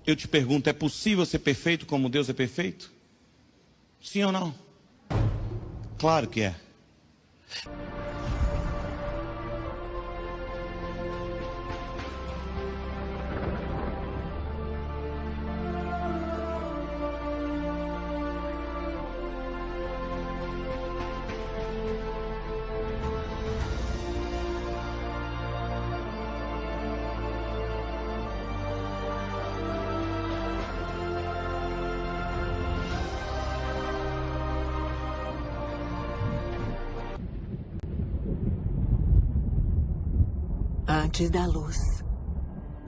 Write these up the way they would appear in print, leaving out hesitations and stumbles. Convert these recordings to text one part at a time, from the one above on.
Eu te pergunto, é possível ser perfeito como Deus é perfeito? Sim ou não? Claro que é. Antes da luz,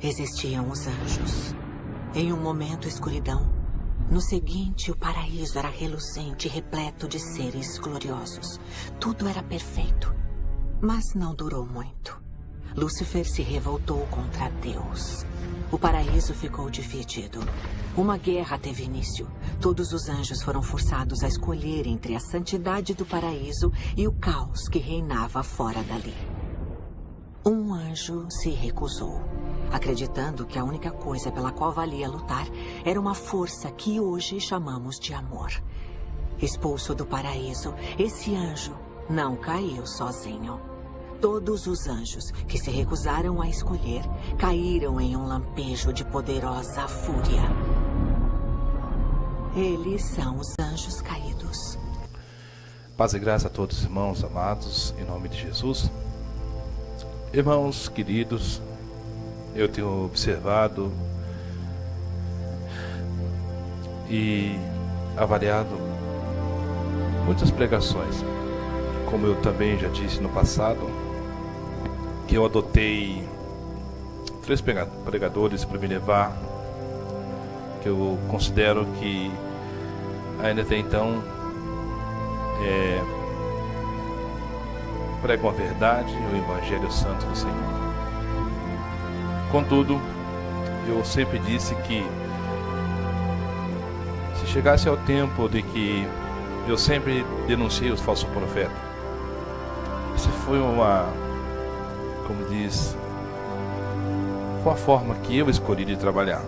existiam os anjos. Em um momento, escuridão. No seguinte, o paraíso era reluzente, repleto de seres gloriosos. Tudo era perfeito. Mas não durou muito. Lúcifer se revoltou contra Deus. O paraíso ficou dividido. Uma guerra teve início. Todos os anjos foram forçados a escolher entre a santidade do paraíso e o caos que reinava fora dali. Um anjo se recusou, acreditando que a única coisa pela qual valia lutar era uma força que hoje chamamos de amor. Expulso do paraíso, esse anjo não caiu sozinho. Todos os anjos que se recusaram a escolher caíram em um lampejo de poderosa fúria. Eles são os anjos caídos. Paz e graça a todos os irmãos amados, em nome de Jesus. Irmãos queridos, eu tenho observado e avaliado muitas pregações, como eu também já disse no passado, que eu adotei 3 pregadores para me levar, que eu considero que ainda até então pregam a verdade e o Evangelho Santo do Senhor. Contudo, eu sempre disse que se chegasse ao tempo de que eu sempre denunciei os falsos profetas, essa foi foi a forma que eu escolhi de trabalhar,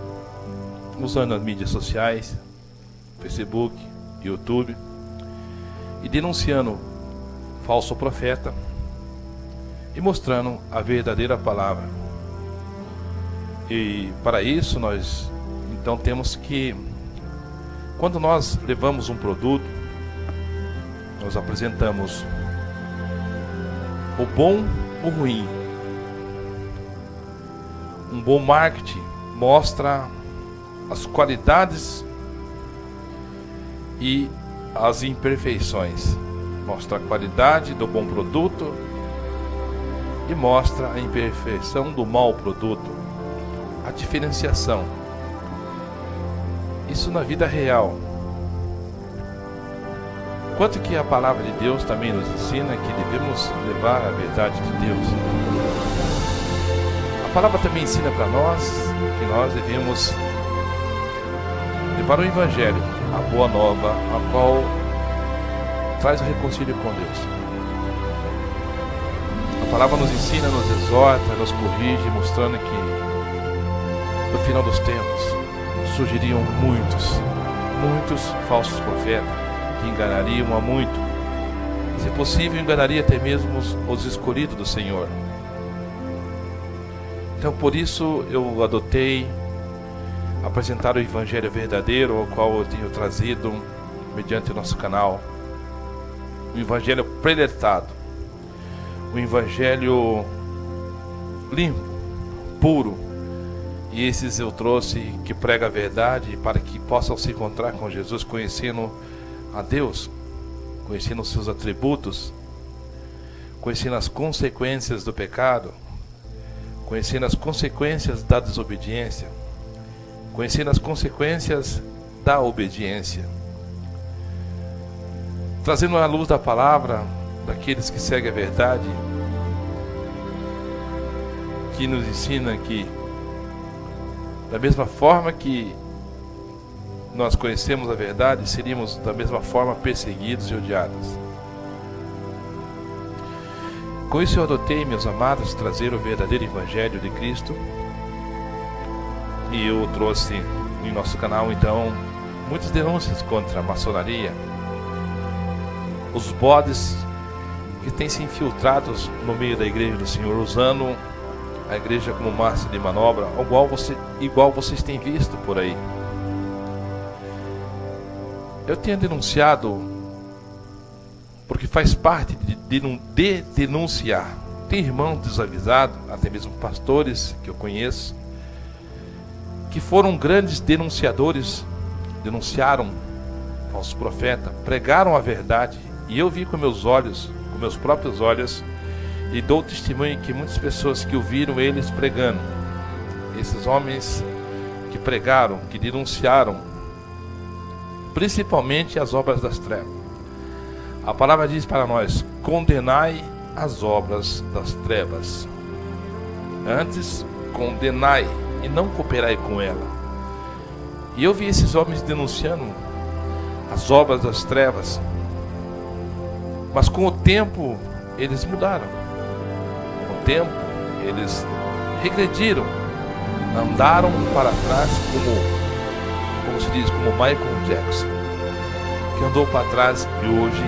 usando as mídias sociais, Facebook, YouTube, e denunciando falso profeta e mostrando a verdadeira palavra. E para isso nós então temos que, quando nós levamos um produto, nós apresentamos o bom, o ruim. Um bom marketing mostra as qualidades e as imperfeições. Mostra a qualidade do bom produto e mostra a imperfeição do mau produto. A diferenciação. Isso na vida real. Quanto que a palavra de Deus também nos ensina que devemos levar a verdade de Deus. A palavra também ensina para nós que nós devemos levar o Evangelho, a boa nova, a qual traz o reconcílio com Deus. A palavra nos ensina, nos exorta, nos corrige, mostrando que no final dos tempos surgiriam muitos falsos profetas que enganariam a muito. Se possível, enganaria até mesmo os escolhidos do Senhor. Então, por isso, eu adotei apresentar o Evangelho verdadeiro, ao qual eu tenho trazido mediante o nosso canal. O Evangelho preletado, o Evangelho limpo, puro. E esses eu trouxe que prega a verdade para que possam se encontrar com Jesus, conhecendo a Deus, conhecendo os seus atributos, conhecendo as consequências do pecado, conhecendo as consequências da desobediência, conhecendo as consequências da obediência, trazendo a luz da palavra daqueles que seguem a verdade, que nos ensina que da mesma forma que nós conhecemos a verdade, seríamos da mesma forma perseguidos e odiados. Com isso eu adotei, meus amados, trazer o verdadeiro Evangelho de Cristo, E eu trouxe em nosso canal, então, muitas denúncias contra a maçonaria. Os bodes que têm se infiltrado no meio da igreja do Senhor, usando a igreja como massa de manobra, igual vocês têm visto por aí. Eu tenho denunciado, porque faz parte de denunciar. Tem irmãos desavisados, até mesmo pastores que eu conheço, que foram grandes denunciadores, denunciaram falsos profetas, pregaram a verdade, e eu vi com meus olhos, com meus próprios olhos, e dou testemunho que muitas pessoas que ouviram eles pregando, esses homens que pregaram, que denunciaram, principalmente as obras das trevas. A palavra diz para nós: condenai as obras das trevas. Antes, condenai e não cooperai com ela. E eu vi esses homens denunciando as obras das trevas, mas com o tempo eles mudaram. Com o tempo eles regrediram, andaram para trás como se diz, como Michael Jackson, que andou para trás e hoje,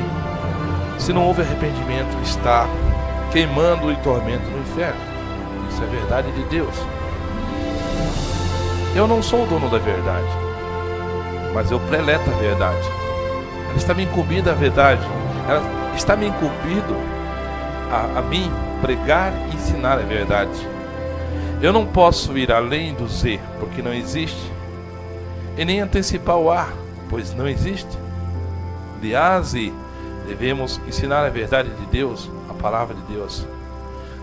se não houve arrependimento, está queimando e tormento no inferno. Isso é verdade de Deus. Eu não sou o dono da verdade, mas eu preleto a verdade. Ela está me incumbida a verdade. Ela está me incumbido a mim pregar e ensinar a verdade. Eu não posso ir além do Z, porque não existe, e nem antecipar o A, pois não existe. De A a Z, devemos ensinar a verdade de Deus, a palavra de Deus.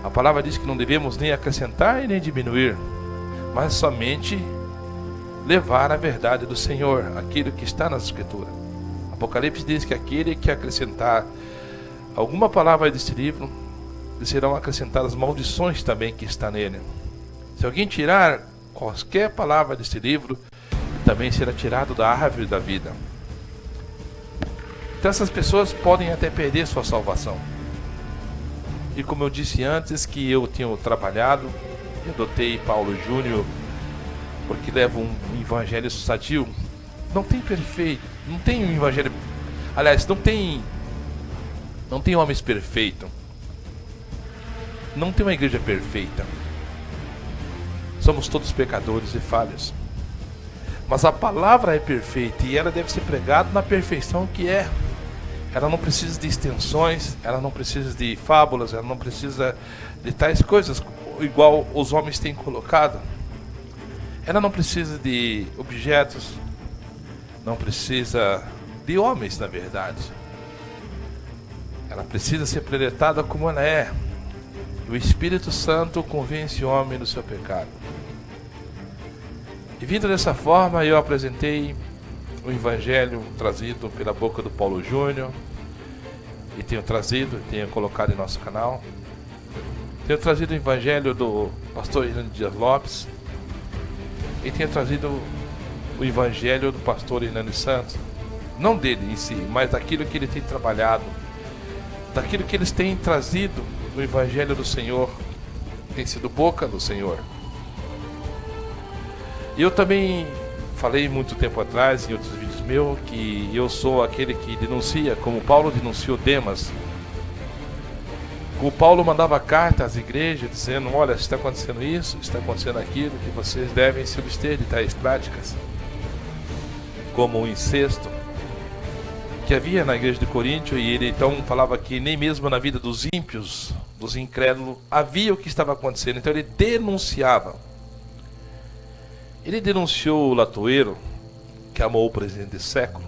A palavra diz que não devemos nem acrescentar e nem diminuir, mas somente levar a verdade do Senhor, aquilo que está nas Escrituras. Apocalipse diz que aquele que acrescentar alguma palavra deste livro, lhe serão acrescentadas maldições também que está nele. Se alguém tirar qualquer palavra deste livro, também será tirado da árvore da vida. Então essas pessoas podem até perder sua salvação. E como eu disse antes, que eu tenho trabalhado, eu adotei Paulo Júnior, porque leva um evangelho sadio. Não tem perfeito, não tem um evangelho, aliás, não tem homens perfeitos, não tem uma igreja perfeita. Somos todos pecadores e falhos, mas a palavra é perfeita e ela deve ser pregada na perfeição que é. Ela não precisa de extensões, ela não precisa de fábulas, ela não precisa de tais coisas igual os homens têm colocado. Ela não precisa de objetos, não precisa de homens, na verdade. Ela precisa ser preletada como ela é. O Espírito Santo convence o homem do seu pecado. E vindo dessa forma, eu apresentei o Evangelho trazido pela boca do Paulo Júnior, e tenho colocado em nosso canal. Tenho trazido o Evangelho do pastor Hernando Dias Lopes, e tenho trazido o Evangelho do pastor Hernando Santos, não dele em si, mas daquilo que ele tem trabalhado, daquilo que eles têm trazido no Evangelho do Senhor, tem sido boca do Senhor. E eu também falei muito tempo atrás em outros vídeos meus que eu sou aquele que denuncia, como Paulo denunciou Demas. O Paulo mandava carta às igrejas dizendo: olha, está acontecendo isso, está acontecendo aquilo, que vocês devem se abster de tais práticas, como o incesto que havia na igreja de Coríntio. E ele então falava que nem mesmo na vida dos ímpios, dos incrédulos, havia o que estava acontecendo. Então ele denunciava. Ele denunciou o latoeiro que amou o presente desse século.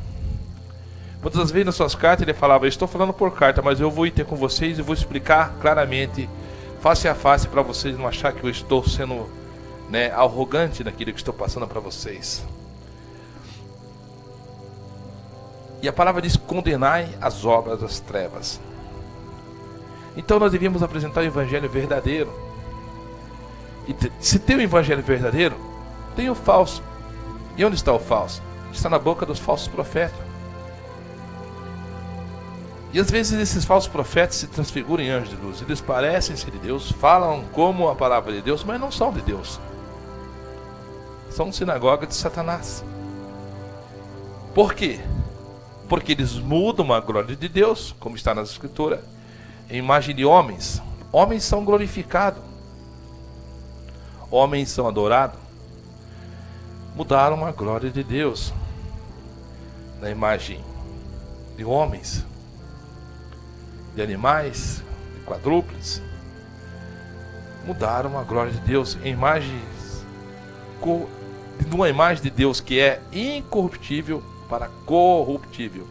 Muitas vezes nas suas cartas ele falava: estou falando por carta, mas eu vou ir ter com vocês e vou explicar claramente, face a face, para vocês não achar que eu estou sendo arrogante naquilo que estou passando para vocês. E a palavra diz: condenai as obras das trevas. Então nós devíamos apresentar o evangelho verdadeiro. E se tem o evangelho verdadeiro, tem o falso. E onde está o falso? Está na boca dos falsos profetas. E às vezes esses falsos profetas se transfiguram em anjos de luz. Eles parecem ser de Deus, falam como a palavra de Deus, mas não são de Deus. são sinagoga de Satanás. Por quê? Porque eles mudam a glória de Deus, como está nas Escrituras, em imagem de homens. Homens são glorificados, homens são adorados. Mudaram a glória de Deus na imagem de homens, de animais, de quadrúpedes. Mudaram a glória de Deus em imagens, de uma imagem de Deus que é incorruptível para corruptível.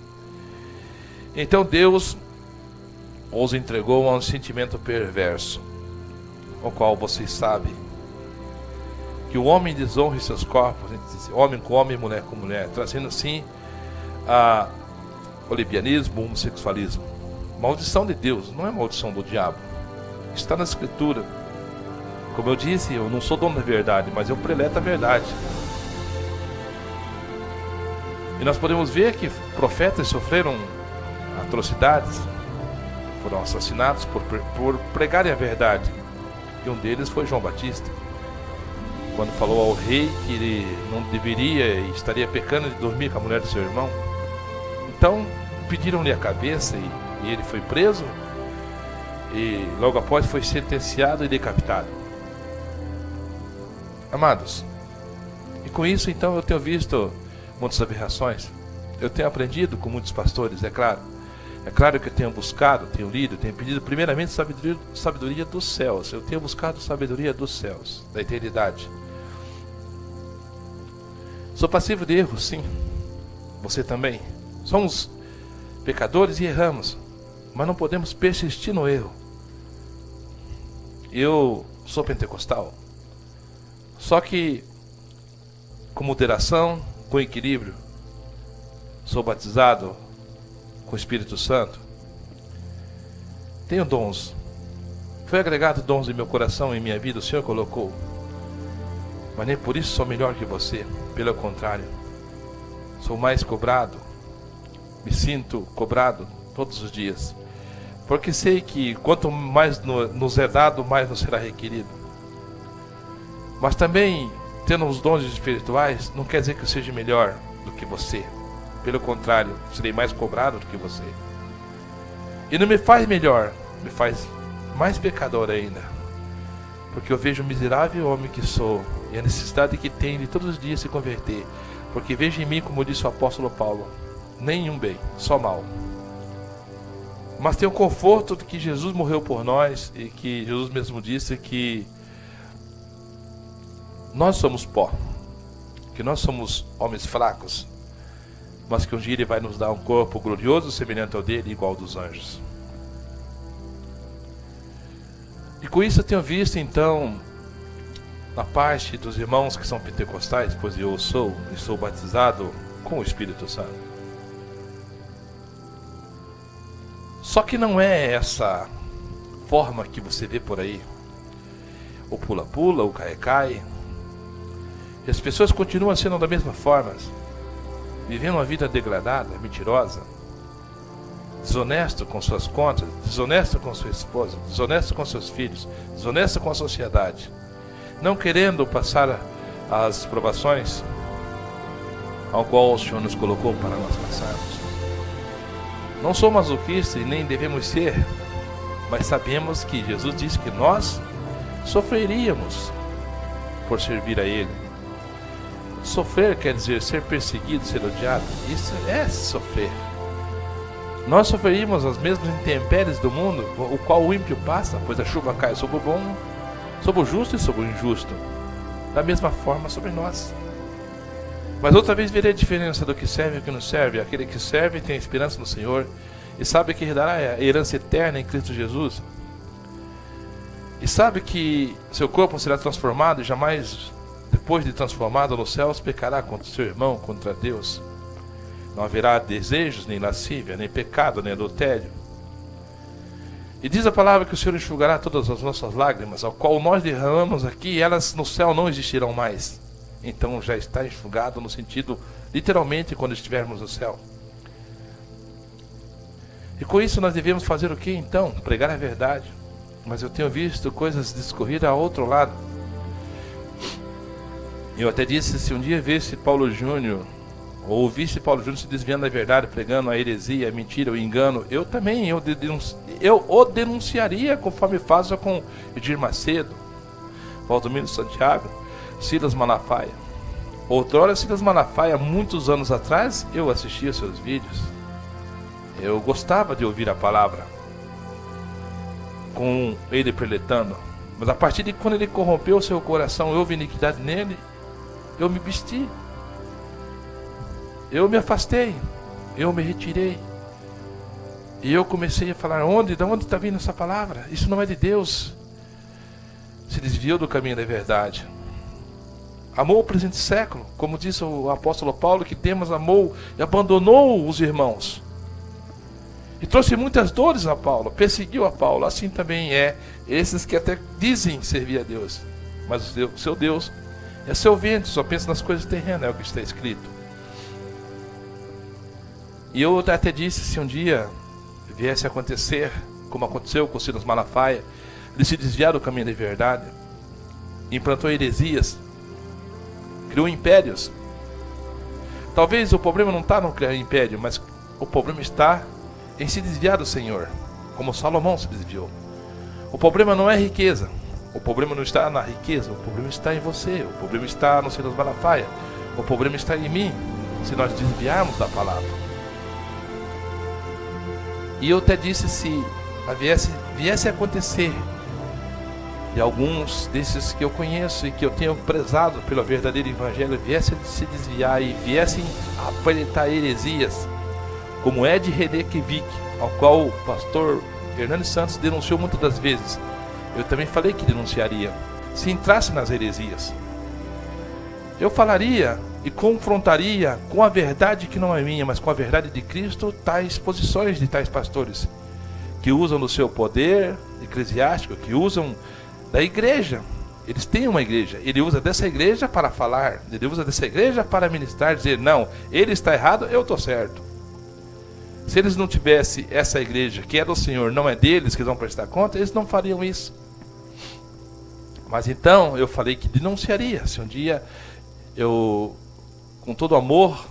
Então Deus os entregou a um sentimento perverso, o qual vocês sabem que o homem desonra seus corpos, homem com homem, mulher com mulher, trazendo assim o lesbianismo, o homossexualismo. Maldição de Deus, não é maldição do diabo. Está na Escritura. Como eu disse, eu não sou dono da verdade, mas eu preleto a verdade. E nós podemos ver que profetas sofreram atrocidades, foram assassinados por pregarem a verdade. E um deles foi João Batista, quando falou ao rei que ele não deveria e estaria pecando de dormir com a mulher do seu irmão. Então pediram-lhe a cabeça e ele foi preso, e logo após foi sentenciado e decapitado. Amados, e com isso então eu tenho visto muitas aberrações. Eu tenho aprendido com muitos pastores, é claro. É claro que eu tenho buscado, tenho lido, tenho pedido primeiramente sabedoria dos céus. Eu tenho buscado sabedoria dos céus, da eternidade. Sou passivo de erro, sim. Você também. Somos pecadores e erramos, mas não podemos persistir no erro. Eu sou pentecostal, só que com moderação, com equilíbrio. Sou batizado com o Espírito Santo. Tenho dons. Foi agregado dons em meu coração, em minha vida, o Senhor colocou. Mas nem por isso sou melhor que você. Pelo contrário, sou mais cobrado. Me sinto cobrado todos os dias, porque sei que quanto mais nos é dado, mais nos será requerido. Mas também, tendo os dons espirituais, não quer dizer que eu seja melhor do que você. Pelo contrário, serei mais cobrado do que você. E não me faz melhor, me faz mais pecador ainda, porque eu vejo o miserável homem que sou e a necessidade que tenho de todos os dias se converter, porque vejo em mim, como disse o apóstolo Paulo, nenhum bem, só mal. Mas tenho o conforto de que Jesus morreu por nós e que Jesus mesmo disse que nós somos pó, que nós somos homens fracos, mas que um dia Ele vai nos dar um corpo glorioso, semelhante ao dele, igual ao dos anjos. E com isso eu tenho visto então, na parte dos irmãos que são pentecostais, pois eu sou e sou batizado com o Espírito Santo. Só que não é essa forma que você vê por aí, o pula-pula, o cai-cai. E as pessoas continuam sendo da mesma forma, vivendo uma vida degradada, mentirosa, desonesto com suas contas, desonesto com sua esposa, desonesto com seus filhos, desonesto com a sociedade, não querendo passar as provações ao qual o Senhor nos colocou para nós passarmos. Não sou masoquista e nem devemos ser, mas sabemos que Jesus disse que nós sofreríamos por servir a Ele. Sofrer quer dizer ser perseguido, ser odiado. Isso é sofrer. Nós sofreríamos as mesmas intempéries do mundo, o qual o ímpio passa, pois a chuva cai sobre o bom, sobre o justo e sobre o injusto. Da mesma forma sobre nós. Mas outra vez verei a diferença do que serve e do que não serve. Aquele que serve tem esperança no Senhor e sabe que herdará a herança eterna em Cristo Jesus. E sabe que seu corpo será transformado e jamais, depois de transformado nos céus, pecará contra seu irmão, contra Deus. Não haverá desejos, nem lascívia, nem pecado, nem adultério. E diz a palavra que o Senhor enxugará todas as nossas lágrimas, ao qual nós derramamos aqui, e elas no céu não existirão mais. Então já está enxugado no sentido, literalmente, quando estivermos no céu. E com isso nós devemos fazer o que então? Pregar a verdade. Mas eu tenho visto coisas discorrer a outro lado. Eu até disse, se um dia visse Paulo Júnior, ou ouvisse Paulo Júnior se desviando da verdade, pregando a heresia, a mentira, o engano, eu também, eu o denunciaria, conforme faço com Edir Macedo, Valdomiro Santiago, Silas Malafaia. Outrora, Silas Malafaia, muitos anos atrás, eu assistia seus vídeos. Eu gostava de ouvir a palavra, com ele preletando. Mas a partir de quando ele corrompeu o seu coração, houve iniquidade nele, eu me vesti, eu me afastei, eu me retirei. E eu comecei a falar, de onde está vindo essa palavra? Isso não é de Deus. Se desviou do caminho da verdade. Amou o presente século, como disse o apóstolo Paulo, que Demas amou e abandonou os irmãos. E trouxe muitas dores a Paulo, perseguiu a Paulo. Assim também é esses que até dizem servir a Deus, mas o seu Deus é seu vento, só pensa nas coisas terrenas, é o que está escrito. E eu até disse, se um dia viesse a acontecer, como aconteceu com Silas Malafaia, ele se desviar do caminho da verdade, implantou heresias, criou impérios. Talvez o problema não está no criar império, mas o problema está em se desviar do Senhor, como Salomão se desviou. O problema não é riqueza, o problema não está na riqueza, o problema está em você, o problema está no Silas Malafaia, o problema está em mim, se nós desviarmos da palavra. E eu até disse, se viesse a acontecer, e alguns desses que eu conheço e que eu tenho prezado pelo verdadeiro evangelho viessem a se desviar e viessem a apresentar heresias, como Ed Redekevic, ao qual o pastor Hernani Santos denunciou muitas das vezes, eu também falei que denunciaria, se entrasse nas heresias. Eu falaria e confrontaria com a verdade que não é minha, mas com a verdade de Cristo, tais posições de tais pastores, que usam do seu poder eclesiástico, que usam da igreja. Eles têm uma igreja, ele usa dessa igreja para falar, ele usa dessa igreja para ministrar, dizer, não, ele está errado, eu estou certo. Se eles não tivessem essa igreja, que é do Senhor, não é deles que eles vão prestar conta, eles não fariam isso. Mas então, eu falei que denunciaria, se um dia eu, com todo amor,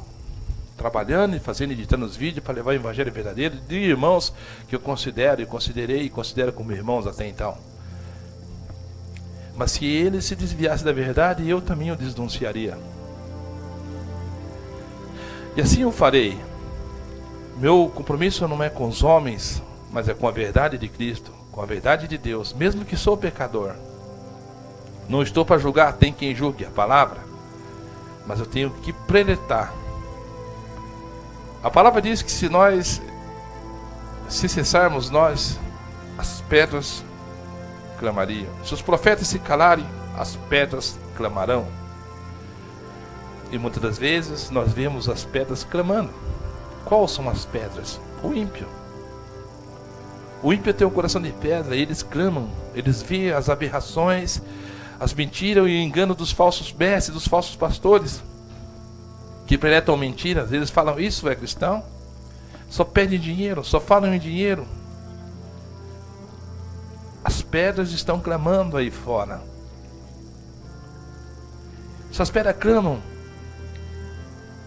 trabalhando e fazendo, editando os vídeos para levar o evangelho verdadeiro de irmãos que eu considero e considerei e considero como irmãos até então. Mas se ele se desviasse da verdade, eu também o denunciaria. E assim eu farei. Meu compromisso não é com os homens, mas é com a verdade de Cristo, com a verdade de Deus, mesmo que sou pecador. Não estou para julgar, tem quem julgue a palavra, mas eu tenho que preletar. A palavra diz que se cessarmos nós, as pedras clamariam. Se os profetas se calarem, as pedras clamarão. E muitas das vezes nós vemos as pedras clamando. Quais são as pedras? O ímpio. O ímpio tem um coração de pedra, eles clamam, eles veem as aberrações, as mentiras e o engano dos falsos mestres, dos falsos pastores, que preletam mentiras. Eles falam, isso é cristão? Só pedem dinheiro, só falam em dinheiro. As pedras estão clamando aí fora. Essas pedras clamam.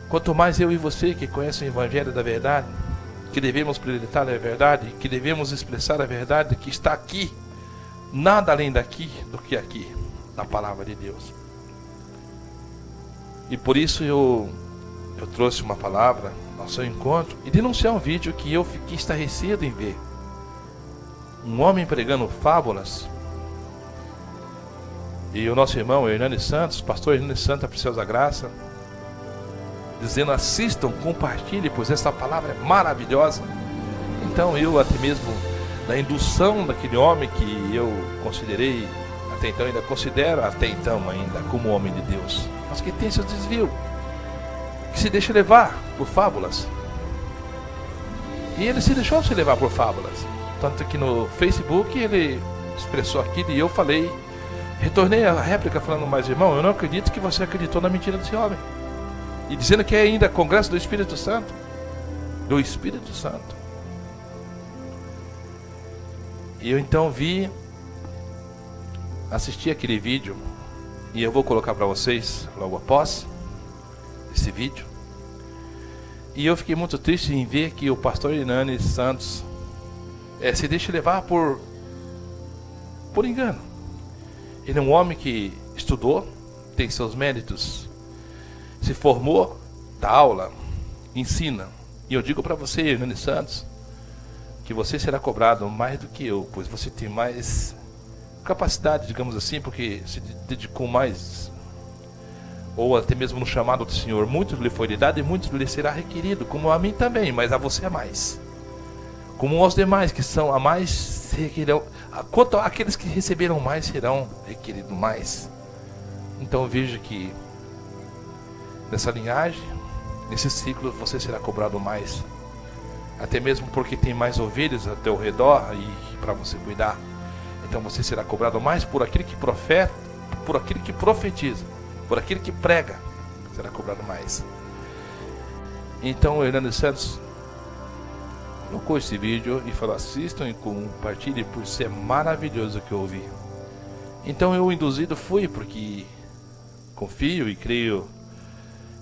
Quanto mais eu e você que conhecem o evangelho da verdade, que devemos preletar a verdade, que devemos expressar a verdade que está aqui, nada além daqui do que aqui, na palavra de Deus. E por isso eu trouxe uma palavra ao seu encontro e denunciar um vídeo que eu fiquei estarrecido em ver. Um homem pregando fábulas. E o nosso irmão Hernani Santos, pastor Hernani Santos, da Preciosa Graça, dizendo, assistam, compartilhem, pois essa palavra é maravilhosa. Então eu até mesmo, da indução daquele homem que eu considerei, até então ainda considero, até então ainda, como homem de Deus, mas que tem seu desvio, que se deixa levar por fábulas. E ele se deixou se levar por fábulas. Tanto que no Facebook ele expressou aquilo e eu falei, retornei a réplica falando, mas irmão, eu não acredito que você acreditou na mentira desse homem. E dizendo que é ainda congresso do Espírito Santo. Do Espírito Santo. E eu então assisti aquele vídeo. E eu vou colocar para vocês logo após esse vídeo. E eu fiquei muito triste em ver que o pastor Hernani Santos se deixa levar por engano. Ele é um homem que estudou, tem seus méritos, se formou, dá aula, ensina. E eu digo para você, Hernani Santos, que você será cobrado mais do que eu, pois você tem mais capacidade, digamos assim, porque se dedicou mais, ou até mesmo no chamado do Senhor. Muito lhe foi dado e muito lhe será requerido, como a mim também, mas a você é mais. Como aos demais que são a mais, requererão. Quanto àqueles que receberam mais, serão requeridos mais. Então veja que nessa linhagem, nesse ciclo, você será cobrado mais. Até mesmo porque tem mais ovelhas ao teu redor e para você cuidar. Então você será cobrado mais por aquele que profeta, por aquele que profetiza, por aquele que prega, será cobrado mais. Então o Hernani Santos colocou esse vídeo e falou: assistam e compartilhem, por ser maravilhoso o que eu ouvi. Então eu, induzido, fui, porque confio e creio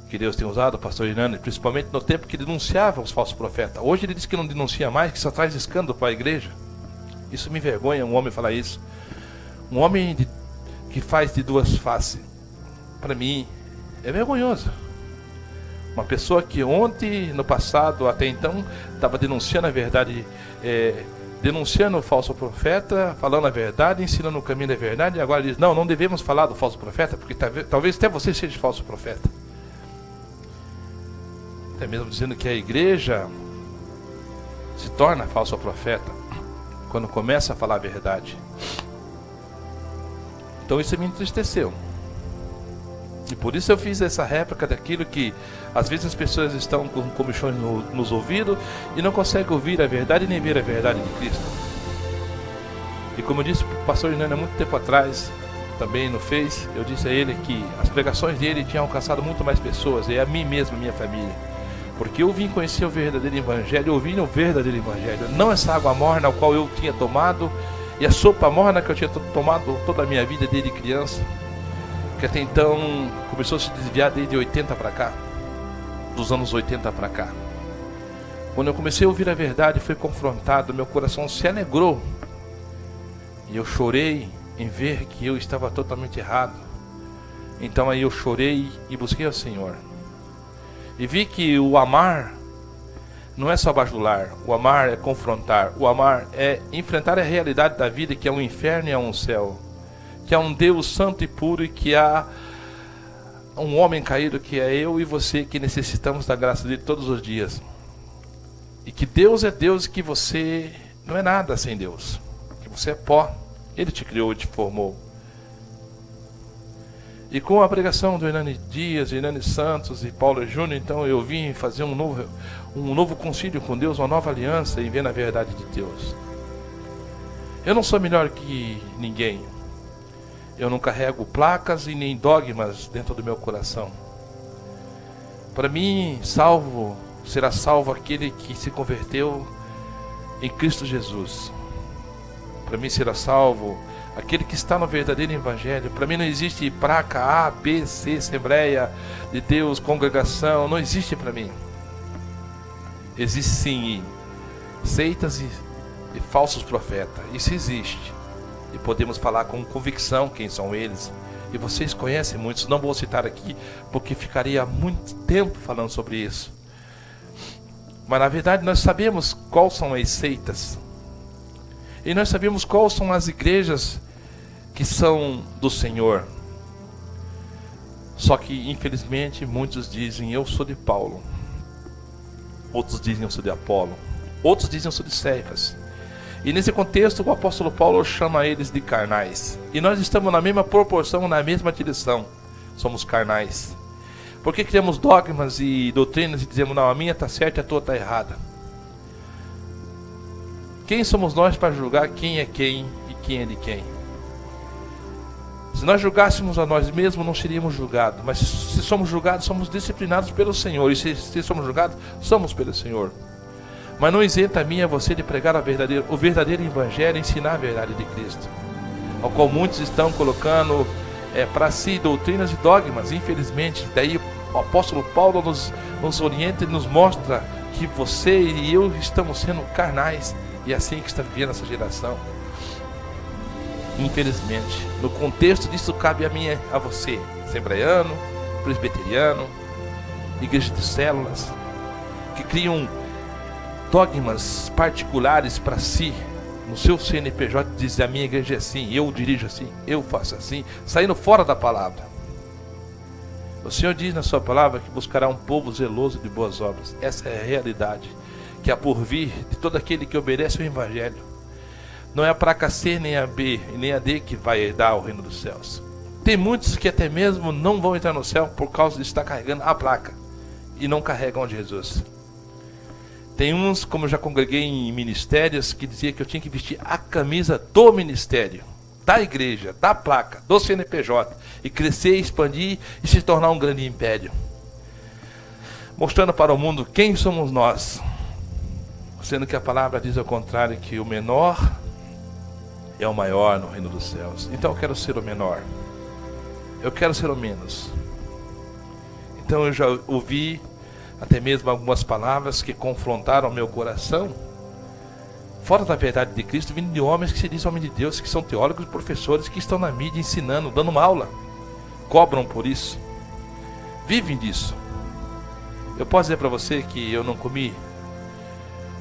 que Deus tem usado o pastor Hernani, principalmente no tempo que denunciava os falsos profetas. Hoje ele diz que não denuncia mais, que só traz escândalo para a igreja. Isso me envergonha um homem falar isso. Um homem que faz de duas faces, para mim, é vergonhoso. Uma pessoa que ontem, no passado, até então, estava denunciando a verdade, denunciando o falso profeta, falando a verdade, ensinando o caminho da verdade, e agora diz: não devemos falar do falso profeta, porque talvez até você seja falso profeta. Até mesmo dizendo que a igreja se torna falso profeta quando começa a falar a verdade. Então isso me entristeceu. E por isso eu fiz essa réplica daquilo que às vezes as pessoas estão com comichões nos ouvidos e não conseguem ouvir a verdade nem ver a verdade de Cristo. E como eu disse para o pastor Hernani há muito tempo atrás, também no Face, eu disse a ele que as pregações dele tinham alcançado muito mais pessoas, e a mim mesmo, a minha família. Porque eu vim conhecer o verdadeiro evangelho, eu vim no verdadeiro evangelho, não essa água morna ao qual eu tinha tomado, e a sopa morna que eu tinha tomado toda a minha vida desde criança, que até então começou a se desviar desde 80 para cá, dos anos 80 para cá. Quando eu comecei a ouvir a verdade, fui confrontado, meu coração se alegrou, e eu chorei em ver que eu estava totalmente errado. Então aí eu chorei e busquei ao Senhor. E vi que o amar não é só bajular, o amar é confrontar, o amar é enfrentar a realidade da vida, que é um inferno e é um céu, que há um Deus santo e puro e que há um homem caído, que é eu e você, que necessitamos da graça dele todos os dias. E que Deus é Deus e que você não é nada sem Deus, que você é pó, Ele te criou e te formou. E com a pregação do Hernani Dias, Hernani Santos e Paulo Júnior, então eu vim fazer um novo concílio com Deus, uma nova aliança, e ver na verdade de Deus. Eu não sou melhor que ninguém. Eu não carrego placas e nem dogmas dentro do meu coração. Para mim, será salvo aquele que se converteu em Cristo Jesus. Para mim será salvo aquele que está no verdadeiro evangelho. Para mim não existe placa A, B, C, Assembleia de Deus, congregação. Não existe para mim. Existe sim seitas e falsos profetas. Isso existe. E podemos falar com convicção quem são eles. E vocês conhecem muitos. Não vou citar aqui porque ficaria muito tempo falando sobre isso. Mas na verdade nós sabemos quais são as seitas. E nós sabemos quais são as igrejas que são do Senhor. Só que infelizmente muitos dizem: eu sou de Paulo. Outros dizem: eu sou de Apolo. Outros dizem: eu sou de Cefas. E nesse contexto o apóstolo Paulo chama eles de carnais. E nós estamos na mesma proporção, na mesma direção. Somos carnais. Porque criamos dogmas e doutrinas e dizemos: não, a minha está certa e a tua está errada. Quem somos nós para julgar quem é quem e quem é de quem? Se nós julgássemos a nós mesmos, não seríamos julgados. Mas se somos julgados, somos disciplinados pelo Senhor. E se somos julgados, somos pelo Senhor. Mas não isenta a mim e a você de pregar o verdadeiro evangelho e ensinar a verdade de Cristo, ao qual muitos estão colocando para si doutrinas e dogmas, infelizmente. Daí o apóstolo Paulo nos orienta e nos mostra que você e eu estamos sendo carnais, e é assim que está vivendo essa geração. Infelizmente, no contexto disso cabe a você, assembleiano, presbiteriano, igreja de células, que criam dogmas particulares para si, no seu CNPJ, diz: a minha igreja é assim, eu dirijo assim, eu faço assim, saindo fora da palavra. O Senhor diz na sua palavra que buscará um povo zeloso de boas obras. Essa é a realidade que há por vir de todo aquele que obedece ao Evangelho. Não é a placa C, nem a B, nem a D que vai herdar o reino dos céus. Tem muitos que até mesmo não vão entrar no céu por causa de estar carregando a placa e não carregam Jesus. Tem uns, como eu já congreguei em ministérios, que dizia que eu tinha que vestir a camisa do ministério, da igreja, da placa, do CNPJ, e crescer, expandir e se tornar um grande império, mostrando para o mundo quem somos nós, sendo que a palavra diz ao contrário, que o menor é o maior no reino dos céus. Então eu quero ser o menor, eu quero ser o menos. Então eu já ouvi até mesmo algumas palavras que confrontaram meu coração, fora da verdade de Cristo, vindo de homens que se dizem homens de Deus, que são teólogos e professores, que estão na mídia ensinando, dando uma aula, cobram por isso, vivem disso. Eu posso dizer para você que eu não comi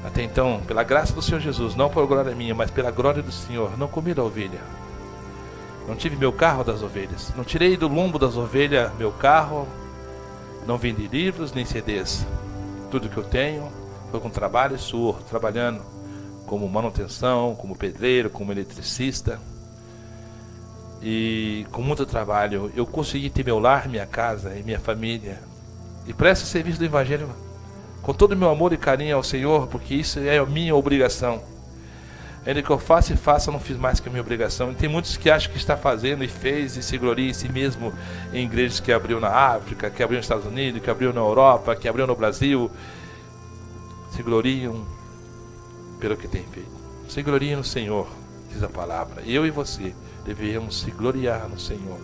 até então, pela graça do Senhor Jesus, não por glória minha, mas pela glória do Senhor, não comi da ovelha. Não tive meu carro das ovelhas, não tirei do lombo das ovelhas meu carro, não vendi livros nem CDs. Tudo que eu tenho foi com trabalho e suor, trabalhando como manutenção, como pedreiro, como eletricista. E com muito trabalho eu consegui ter meu lar, minha casa e minha família. E presto serviço do Evangelho com todo o meu amor e carinho ao Senhor, porque isso é a minha obrigação. Ainda que eu faça e faça, eu não fiz mais que a minha obrigação. E tem muitos que acham que está fazendo e fez e se gloria em si mesmo em igrejas que abriu na África, que abriu nos Estados Unidos, que abriu na Europa, que abriu no Brasil. Se gloriam pelo que tem feito. Se gloriam no Senhor, diz a palavra. Eu e você devemos se gloriar no Senhor.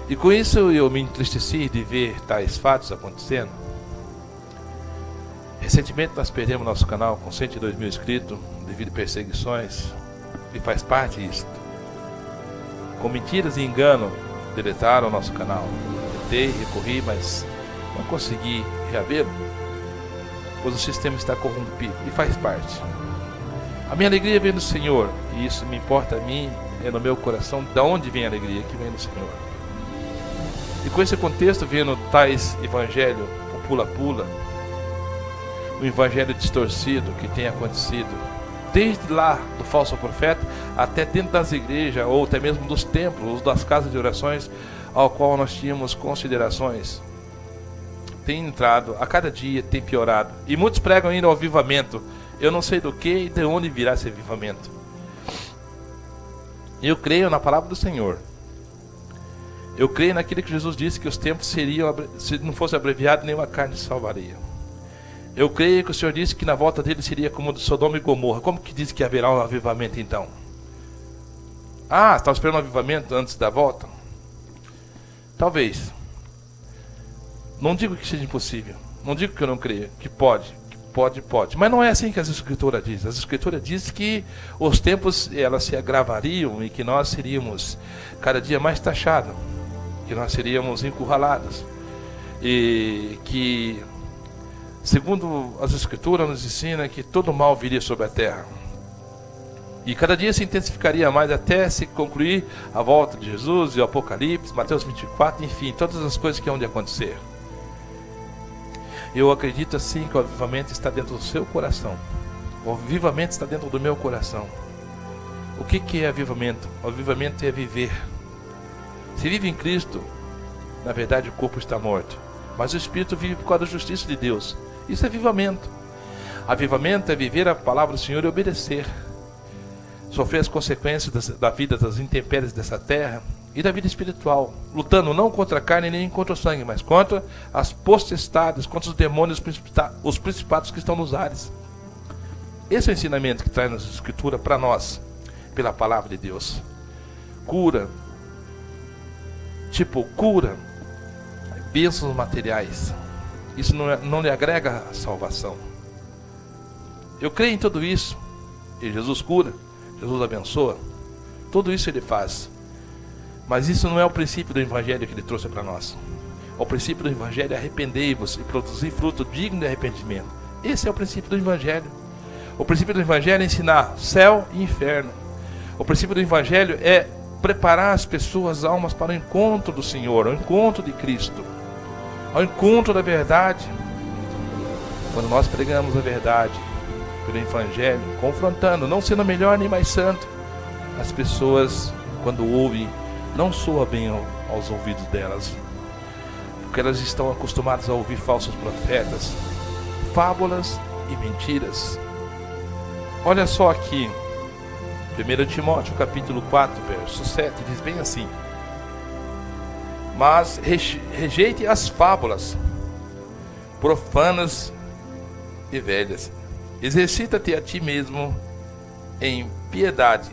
E com isso eu me entristeci de ver tais fatos acontecendo. Recentemente nós perdemos nosso canal com 102 mil inscritos devido a perseguições, e faz parte disso. Com mentiras e engano, deletaram o nosso canal. Tentei, recorri, mas não consegui reavê-lo, pois o sistema está corrompido, e faz parte. A minha alegria vem do Senhor, e isso me importa a mim, é no meu coração. Da onde vem a alegria? Que vem do Senhor. E com esse contexto, vendo tais evangelho, o pula-pula, o evangelho distorcido que tem acontecido, desde lá do falso profeta, até dentro das igrejas, ou até mesmo dos templos, ou das casas de orações, ao qual nós tínhamos considerações, tem entrado, a cada dia tem piorado. E muitos pregam ainda o avivamento. Eu não sei do que e de onde virá esse avivamento. Eu creio na palavra do Senhor. Eu creio naquilo que Jesus disse, que os tempos seriam, se não fosse abreviado, nenhuma carne salvaria. Eu creio que o Senhor disse que na volta dele seria como de Sodoma e Gomorra. Como que diz que haverá um avivamento então? Ah, estava esperando um avivamento antes da volta? Talvez. Não digo que seja impossível. Não digo que eu não creio. Que pode. Mas não é assim que as Escrituras dizem. As Escrituras dizem que os tempos elas se agravariam e que nós seríamos cada dia mais taxados. Que nós seríamos encurralados. E que, segundo as Escrituras, nos ensina que todo mal viria sobre a terra. E cada dia se intensificaria mais até se concluir a volta de Jesus e o Apocalipse, Mateus 24, enfim, todas as coisas que hão de acontecer. Eu acredito assim que o avivamento está dentro do seu coração. O avivamento está dentro do meu coração. O que é avivamento? O avivamento é viver. Se vive em Cristo, na verdade o corpo está morto, mas o Espírito vive por causa da justiça de Deus. Isso é avivamento. Avivamento é viver a palavra do Senhor e obedecer. Sofrer as consequências da vida, das intempéries dessa terra e da vida espiritual, lutando não contra a carne nem contra o sangue, mas contra as potestades, contra os demônios, os principados que estão nos ares. Esse é o ensinamento que traz nas Escrituras para nós, pela palavra de Deus. cura, bênçãos materiais, isso não lhe agrega a salvação. Eu creio em tudo isso, e Jesus cura, Jesus abençoa, tudo isso Ele faz, mas isso não é o princípio do Evangelho que Ele trouxe para nós. O princípio do Evangelho é arrependei-vos e produzir fruto digno de arrependimento. Esse é o princípio do Evangelho. O princípio do Evangelho é ensinar céu e inferno. O princípio do Evangelho é preparar as pessoas, almas, para o encontro do Senhor, ao encontro de Cristo, ao encontro da verdade. Quando nós pregamos a verdade pelo Evangelho, confrontando, não sendo melhor nem mais santo, as pessoas, quando ouvem, não soa bem aos ouvidos delas, porque elas estão acostumadas a ouvir falsos profetas, fábulas e mentiras. Olha só aqui, 1 Timóteo capítulo 4, verso 7, diz bem assim: mas rejeite as fábulas profanas e velhas, exercita-te a ti mesmo em piedade.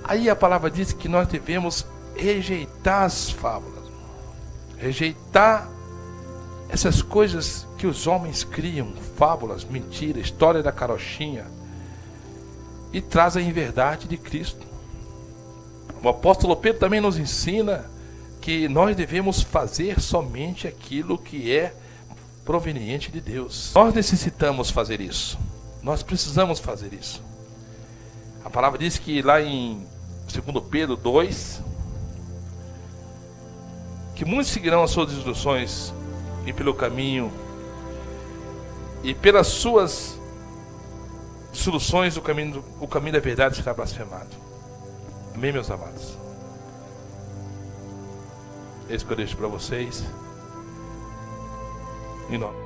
Aí a palavra diz que nós devemos rejeitar as fábulas, rejeitar essas coisas que os homens criam, fábulas, mentiras, história da carochinha, e trazem a verdade de Cristo. O apóstolo Pedro também nos ensina que nós devemos fazer somente aquilo que é proveniente de Deus. Nós necessitamos fazer isso. Nós precisamos fazer isso. A palavra diz que lá em 2 Pedro 2, que muitos seguirão as suas instruções e pelo caminho, e pelas suas soluções o caminho da verdade será blasfemado. Amém, meus amados? É isso que eu deixo para vocês. Em nome